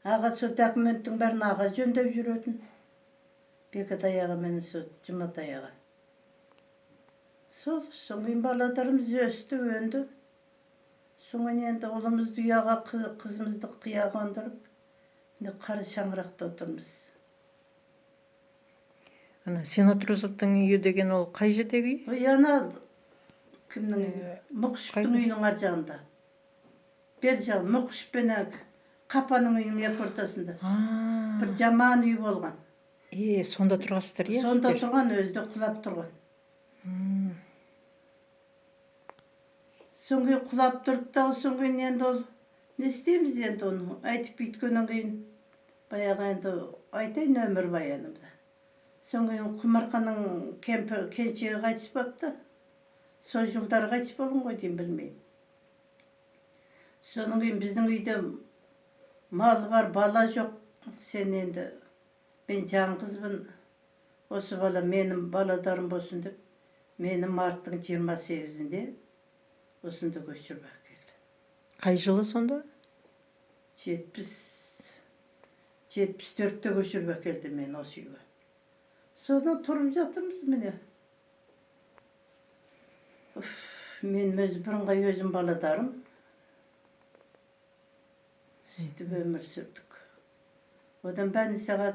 Аға сол документтің бәрін аға жөндеп жүретін. Бекатаяға мені сол Жұматаяға. Сол, соңын баладарымыз өсті, өнді. Соңын енді ұлымызды ұяға, қызымызды қия қондырып, қара шаңырақта отырмыз. Ана Сенатрузовтың үйі деген ол қай жердегі үй? Ой, ана кімнің үйі? Мұқышевтың үйінің ар жағында. Бер жағы Мұқышев пен Қапаның үйінің екі ортасында. Бір жаман үй болған. Сонда тұрғасыздар, иә? Сонда тұрған, өзі де құлап тұрған. Соңғы құлап тұрып та, соңғы енді ол не істейміз енді оны? Айтып бүйткеннен кейін баяғы енді айтайын өмір баянымда. Соңғы Құмарқаның келіншегі қайтыс болыпты. Сол жылдары қайтыс болған ғой деймін, білмеймін. Соның кейін біздің үйде малы бар, бала жоқ. Сен енді мен жаңғызбын. Осы бала менің баладарым болсын деп, мені марттың 28-інде осында көшіріп әкелді. Қай жылы сонда? 74-те көшіріп әкелді мен осы үйге. Содан тұрып жатырмыз міне. Мен өз бірыңғай өзім баладарым. Сөйтіп өмір сүрдік. Одан больницаға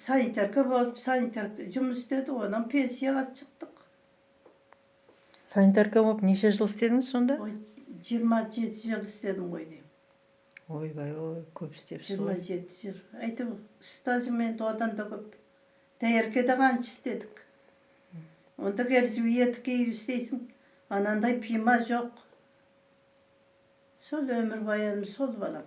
санитарка болып, санитарка жұмыс істеді, одан пенсияға шықтық. Санитарка болып неше жыл істедіңіз сонда? 27 жыл істедім ғой деймін. Ойбай, көп істепсіз. 27 жыл. Әйтіп, стажым енді одан да көп. Дәркеде қанша істедік. Онда керісіп етік киіп істейсің. Анандай пима жоқ. Сол өмір баяным, сол балам.